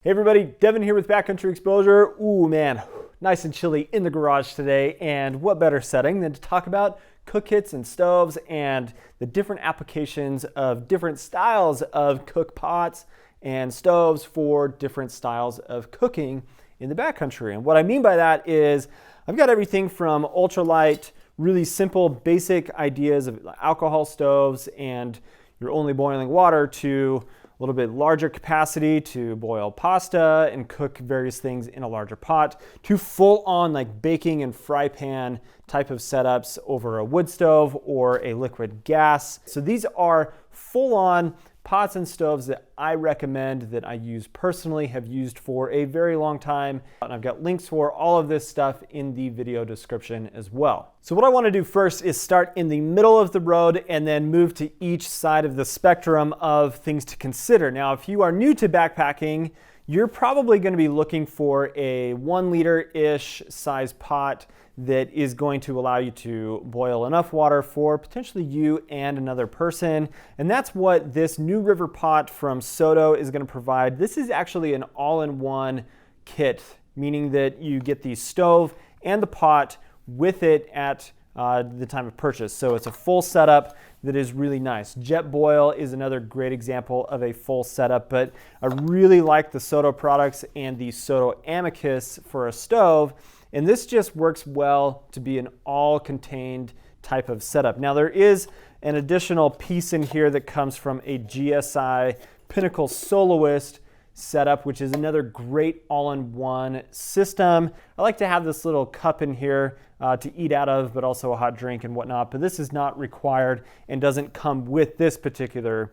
Hey everybody, Devin here with Backcountry Exposure. Ooh man, nice and chilly in the garage today, and what better setting than to talk about cook kits and stoves and the different applications of different styles of cook pots and stoves for different styles of cooking in the backcountry. And what I mean by that is I've got everything from ultralight, really simple basic ideas of alcohol stoves and you're only boiling water, to a little bit larger capacity to boil pasta and cook various things in a larger pot, to full on like baking and fry pan type of setups over a wood stove or a liquid gas. So these are full on pots and stoves that I recommend, that I use personally, have used for a very long time. And I've got links for all of this stuff in the video description as well. So what I want to do first is start in the middle of the road and then move to each side of the spectrum of things to consider. Now, if you are new to backpacking, you're probably going to be looking for a 1 liter-ish size pot that is going to allow you to boil enough water for potentially you and another person. And that's what this New River pot from Soto is going to provide. This is actually an all-in-one kit, meaning that you get the stove and the pot with it at the time of purchase. So it's a full setup that is really nice. Jetboil is another great example of a full setup, but I really like the Soto products and the Soto Amicus for a stove. And this just works well to be an all-contained type of setup. Now there is an additional piece in here that comes from a GSI Pinnacle Soloist setup, which is another great all-in-one system. I like to have this little cup in here to eat out of, but also a hot drink and whatnot. But this is not required and doesn't come with this particular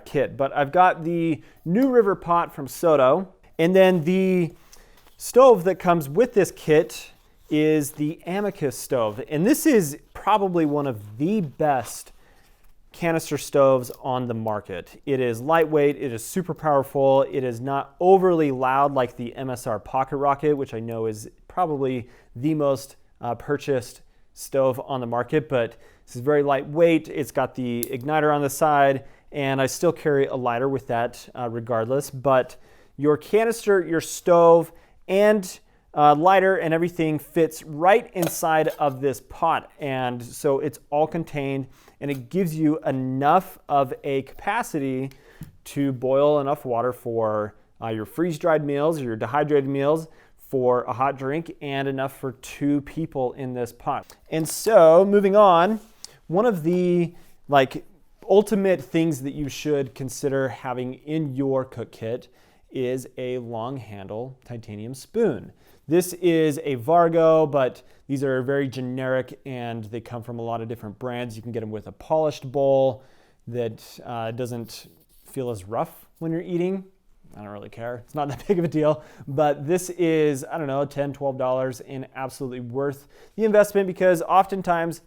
kit. But I've got the New River pot from Soto, and then the stove that comes with this kit is the Amicus stove. And this is probably one of the best canister stoves on the market. It is lightweight, it is super powerful, it is not overly loud like the MSR Pocket Rocket, which I know is probably the most purchased stove on the market, but this is very lightweight. It's got the igniter on the side, and I still carry a lighter with that regardless. But your canister, your stove, and lighter and everything fits right inside of this pot, and so it's all contained, and it gives you enough of a capacity to boil enough water for your freeze-dried meals or your dehydrated meals, for a hot drink, and enough for 2 people in this pot. And so moving on, one of the ultimate things that you should consider having in your cook kit is a long handle titanium spoon. This is a Vargo, but these are very generic and they come from a lot of different brands. You can get them with a polished bowl that doesn't feel as rough when you're eating. I don't really care. It's not that big of a deal, but this is, I don't know, $10, $12 and absolutely worth the investment, because oftentimes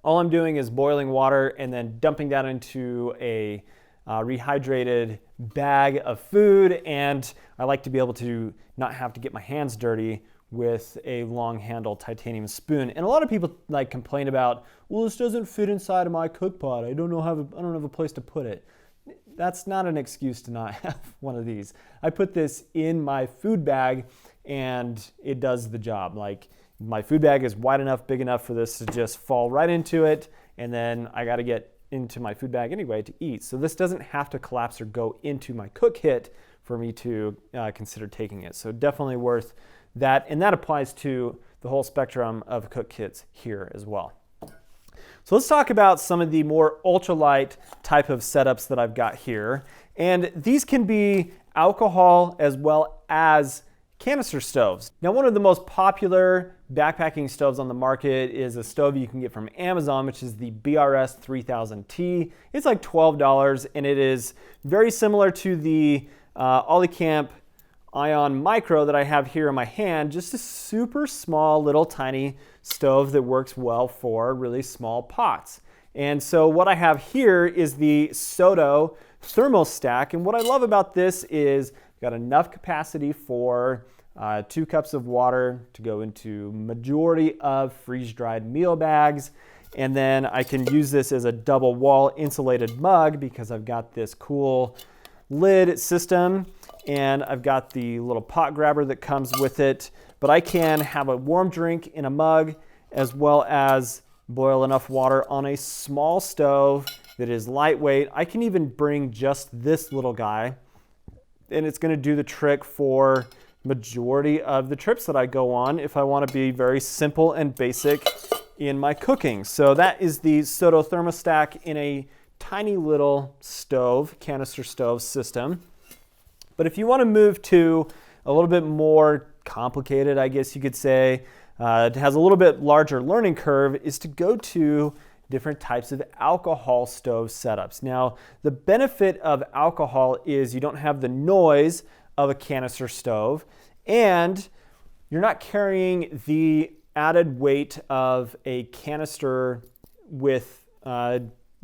all I'm doing is boiling water and then dumping that into a rehydrated bag of food, and I like to be able to not have to get my hands dirty with a long handle titanium spoon. And a lot of people complain about, well, this doesn't fit inside of my cook pot. I don't have a place to put it. That's not an excuse to not have one of these. I put this in my food bag and it does the job. My food bag is wide enough, big enough for this to just fall right into it, and then I got to get into my food bag anyway to eat. So this doesn't have to collapse or go into my cook kit for me to consider taking it. So definitely worth that. And that applies to the whole spectrum of cook kits here as well. So let's talk about some of the more ultralight type of setups that I've got here. And these can be alcohol as well as canister stoves. Now, one of the most popular backpacking stoves on the market is a stove you can get from Amazon, which is the BRS 3000T. It's like $12, and it is very similar to the Olicamp Ion Micro that I have here in my hand, just a super small little tiny stove that works well for really small pots. And so what I have here is the Soto thermostack, and what I love about this is I've got enough capacity for 2 cups of water to go into majority of freeze-dried meal bags, and then I can use this as a double wall insulated mug because I've got this cool lid system, and I've got the little pot grabber that comes with it, but I can have a warm drink in a mug as well as boil enough water on a small stove that is lightweight. I can even bring just this little guy, and it's going to do the trick for majority of the trips that I go on if I want to be very simple and basic in my cooking. So that is the Soto thermostat in a tiny little stove, canister stove system. But if you want to move to a little bit more complicated, I guess you could say, it has a little bit larger learning curve, is to go to different types of alcohol stove setups. Now, the benefit of alcohol is you don't have the noise of a canister stove, and you're not carrying the added weight of a canister with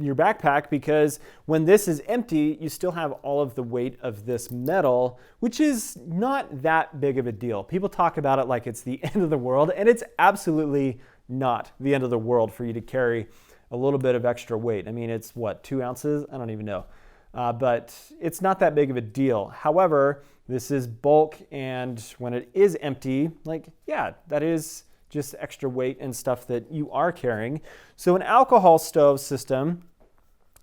your backpack, because when this is empty, you still have all of the weight of this metal, which is not that big of a deal. People talk about it like it's the end of the world, and it's absolutely not the end of the world for you to carry a little bit of extra weight. I mean, it's what, 2 ounces? I don't even know. But it's not that big of a deal. However, this is bulk, and when it is empty, like, yeah, that is just extra weight and stuff that you are carrying. So an alcohol stove system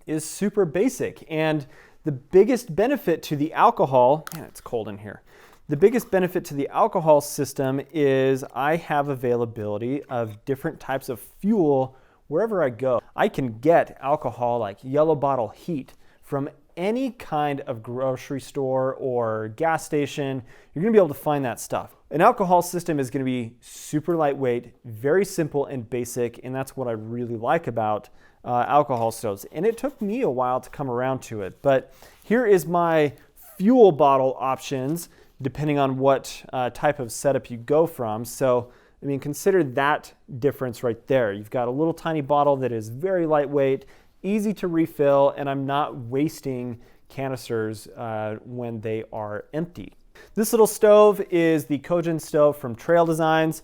is super basic, and the biggest benefit to the alcohol, man, it's cold in here. The biggest benefit to the alcohol system is I have availability of different types of fuel wherever I go. I can get alcohol like yellow bottle heat from any kind of grocery store or gas station. You're gonna be able to find that stuff. An alcohol system is gonna be super lightweight, very simple and basic, and that's what I really like about alcohol stoves. And it took me a while to come around to it, but here is my fuel bottle options depending on what type of setup you go from. So, I mean, consider that difference right there. You've got a little tiny bottle that is very lightweight, easy to refill, and I'm not wasting canisters when they are empty. This little stove is the Kojin stove from Trail Designs,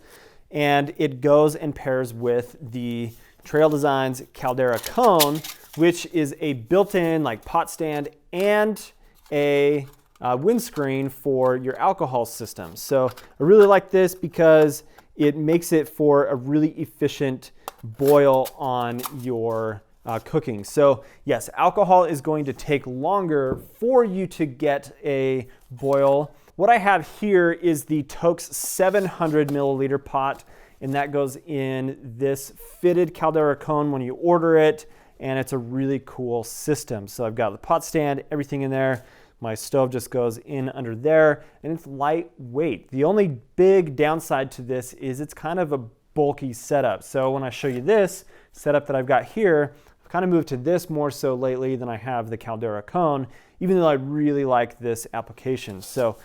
and it goes and pairs with the Trail Designs Caldera Cone, which is a built-in like pot stand and a windscreen for your alcohol system. So I really like this because it makes it for a really efficient boil on your cooking. So yes, alcohol is going to take longer for you to get a boil. What I have here is the Toaks 700 milliliter pot, and that goes in this fitted Caldera Cone when you order it, and it's a really cool system. So I've got the pot stand, everything in there. My stove just goes in under there, and it's lightweight. The only big downside to this is it's kind of a bulky setup. So when I show you this setup that I've got here, I've kind of moved to this more so lately than I have the Caldera Cone, even though I really like this application. So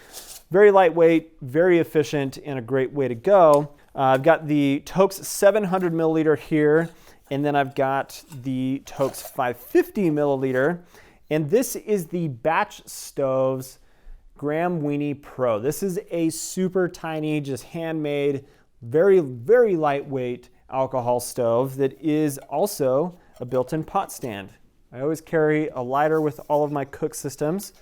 very lightweight, very efficient, and a great way to go. I've got the Toaks 700 milliliter here, and then I've got the Toaks 550 milliliter. And this is the Batch Stoves Graham Weenie Pro. This is a super tiny, just handmade, very, very lightweight alcohol stove that is also a built-in pot stand. I always carry a lighter with all of my cook systems.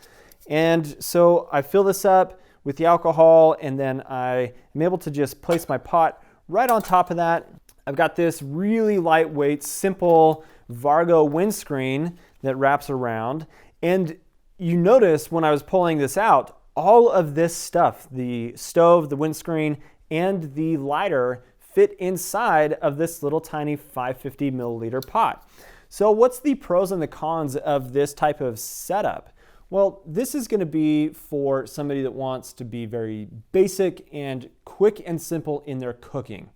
And so I fill this up with the alcohol, and then I am able to just place my pot right on top of that. I've got this really lightweight, simple Vargo windscreen that wraps around. And you notice when I was pulling this out, all of this stuff, the stove, the windscreen, and the lighter fit inside of this little tiny 550 milliliter pot. So what's the pros and the cons of this type of setup? Well, this is going to be for somebody that wants to be very basic and quick and simple in their cooking.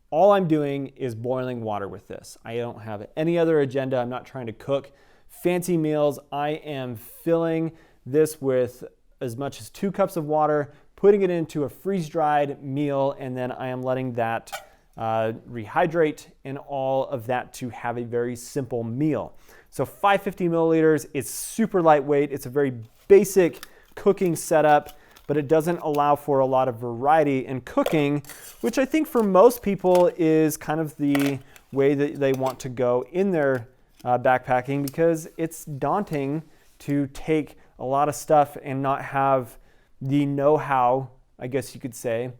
All I'm doing is boiling water with this. I don't have any other agenda. I'm not trying to cook fancy meals. I am filling this with as much as 2 cups of water, putting it into a freeze-dried meal, and then I am letting that rehydrate and all of that to have a very simple meal. So 550 milliliters, it's super lightweight. It's a very basic cooking setup, but it doesn't allow for a lot of variety in cooking, which I think for most people is kind of the way that they want to go in their backpacking, because it's daunting to take a lot of stuff and not have the know-how, I guess you could say,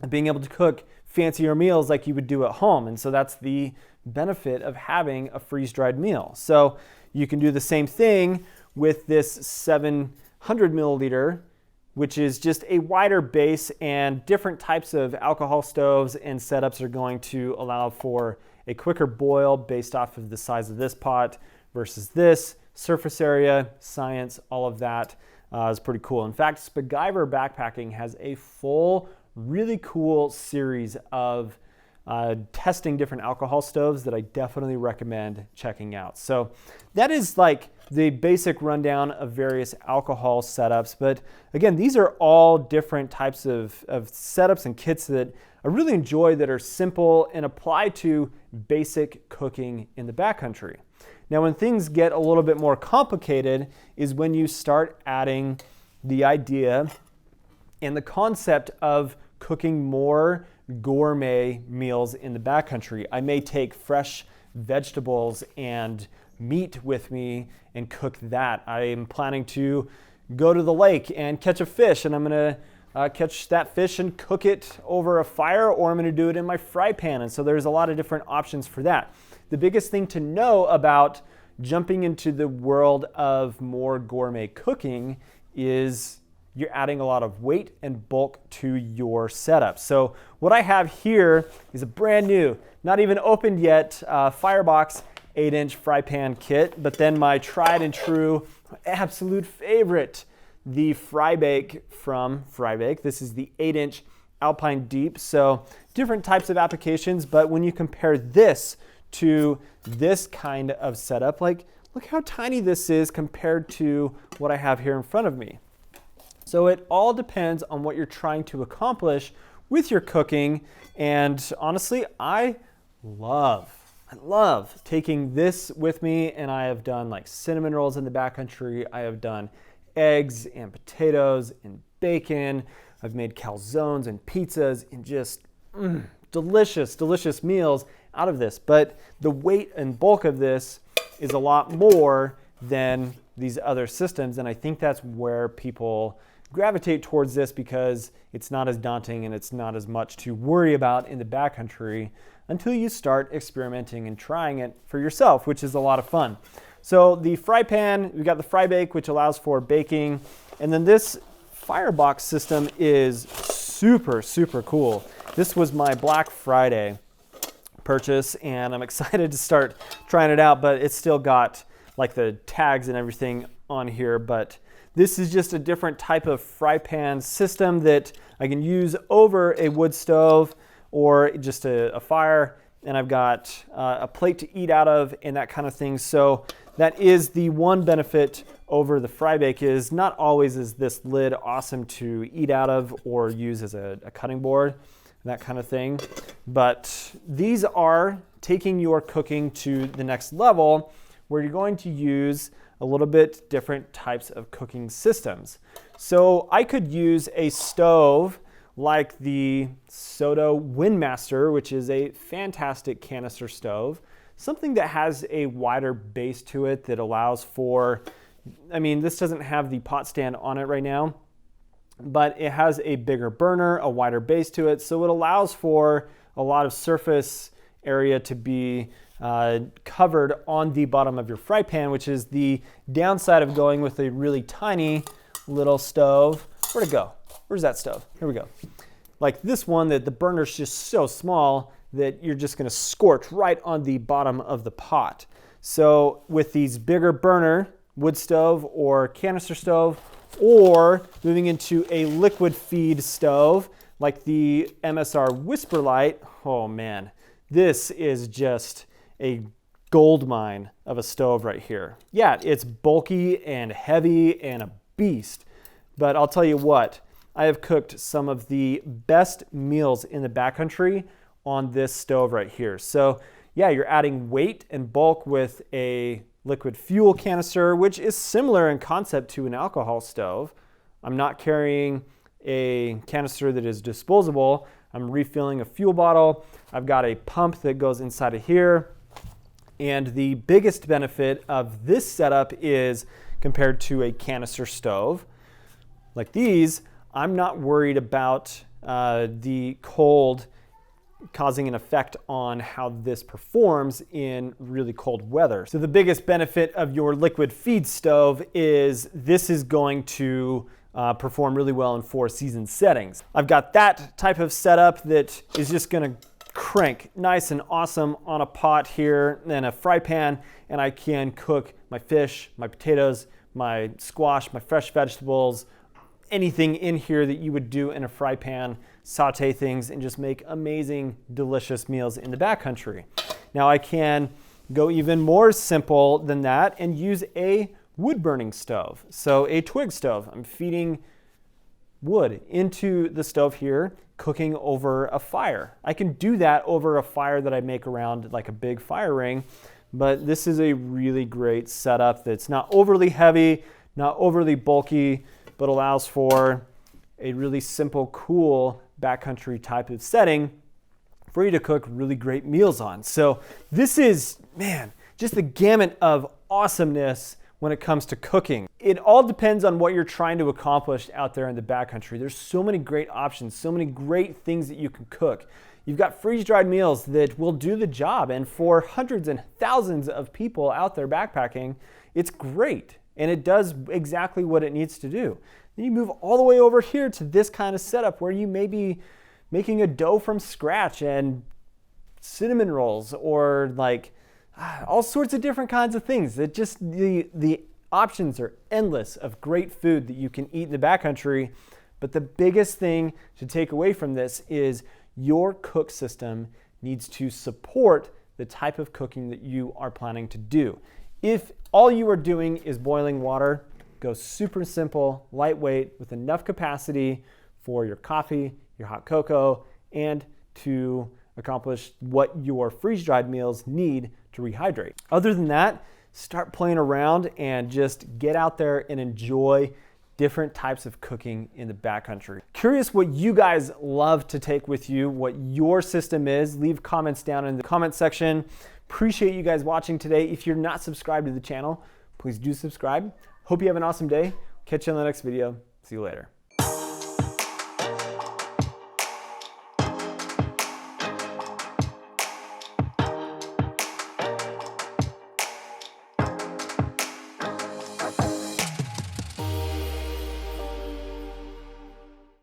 of being able to cook fancier meals like you would do at home. And so that's the benefit of having a freeze-dried meal. So you can do the same thing with this 700 milliliter, which is just a wider base, and different types of alcohol stoves and setups are going to allow for a quicker boil based off of the size of this pot versus this. Surface area, science, all of that is pretty cool. In fact, Spacgyver Backpacking has a full, really cool series of testing different alcohol stoves that I definitely recommend checking out. So that is like the basic rundown of various alcohol setups. But again, these are all different types of setups and kits that I really enjoy, that are simple and apply to basic cooking in the backcountry. Now, when things get a little bit more complicated is when you start adding the idea and the concept of cooking more gourmet meals in the backcountry. I may take fresh vegetables and meat with me and cook that. I am planning to go to the lake and catch a fish, and I'm going to catch that fish and cook it over a fire, or I'm going to do it in my fry pan. And so there's a lot of different options for that. The biggest thing to know about jumping into the world of more gourmet cooking is you're adding a lot of weight and bulk to your setup. So what I have here is a brand new, not even opened yet, Firebox 8-inch fry pan kit, but then my tried and true, absolute favorite, the Frybake from Frybake. This is the 8-inch Alpine Deep. So different types of applications, but when you compare this to this kind of setup, like look how tiny this is compared to what I have here in front of me. So it all depends on what you're trying to accomplish with your cooking. And honestly, I love taking this with me, and I have done like cinnamon rolls in the backcountry. I have done eggs and potatoes and bacon. I've made calzones and pizzas and just delicious, delicious meals out of this. But the weight and bulk of this is a lot more than these other systems, and I think that's where people gravitate towards this, because it's not as daunting and it's not as much to worry about in the backcountry until you start experimenting and trying it for yourself, which is a lot of fun. So the fry pan, we've got the Frybake, which allows for baking, and then this Firebox system is super, super cool. This was my Black Friday purchase, and I'm excited to start trying it out, but it's still got like the tags and everything on here. But this is just a different type of fry pan system that I can use over a wood stove or just a fire, and I've got a plate to eat out of and that kind of thing. So that is the one benefit over the Frybake, is not always is this lid awesome to eat out of or use as a cutting board, that kind of thing. But these are taking your cooking to the next level, where you're going to use a little bit different types of cooking systems. So I could use a stove like the Soto Windmaster, which is a fantastic canister stove, something that has a wider base to it that allows for, I mean, this doesn't have the pot stand on it right now, but it has a bigger burner, a wider base to it, so it allows for a lot of surface area to be covered on the bottom of your fry pan, which is the downside of going with a really tiny little stove. Where'd it go? Where's that stove? Here we go. Like this one, that the burner's just so small that you're just gonna scorch right on the bottom of the pot. So with these bigger burner, wood stove or canister stove, or moving into a liquid feed stove like the MSR Whisperlight, oh man, this is just a gold mine of a stove right here. Yeah, it's bulky and heavy and a beast, but I'll tell you what, I have cooked some of the best meals in the backcountry on this stove right here. So yeah, you're adding weight and bulk with a liquid fuel canister, which is similar in concept to an alcohol stove. I'm not carrying a canister that is disposable. I'm refilling a fuel bottle. I've got a pump that goes inside of here. And the biggest benefit of this setup is, compared to a canister stove, like these, I'm not worried about the cold causing an effect on how this performs in really cold weather. So the biggest benefit of your liquid feed stove is this is going to perform really well in 4-season settings. I've got that type of setup that is just gonna crank nice and awesome on a pot here and a fry pan, and I can cook my fish, my potatoes, my squash, my fresh vegetables, anything in here that you would do in a fry pan, saute things, and just make amazing, delicious meals in the backcountry. Now I can go even more simple than that and use a wood burning stove. So a twig stove. I'm feeding wood into the stove here, cooking over a fire. I can do that over a fire that I make around like a big fire ring, but this is a really great setup that's not overly heavy, not overly bulky, but allows for a really simple, cool backcountry type of setting for you to cook really great meals on. So this is, man, just the gamut of awesomeness when it comes to cooking. It all depends on what you're trying to accomplish out there in the backcountry. There's so many great options, so many great things that you can cook. You've got freeze-dried meals that will do the job, and for hundreds and thousands of people out there backpacking, it's great, and it does exactly what it needs to do. Then you move all the way over here to this kind of setup where you may be making a dough from scratch and cinnamon rolls or like all sorts of different kinds of things. That just the options are endless of great food that you can eat in the backcountry. But the biggest thing to take away from this is your cook system needs to support the type of cooking that you are planning to do. If all you are doing is boiling water, go super simple, lightweight, with enough capacity for your coffee, your hot cocoa, and to accomplish what your freeze-dried meals need to rehydrate. Other than that, start playing around and just get out there and enjoy different types of cooking in the backcountry. Curious what you guys love to take with you, what your system is. Leave comments down in the comment section. Appreciate you guys watching today. If you're not subscribed to the channel, please do subscribe. Hope you have an awesome day. Catch you on the next video. See you later.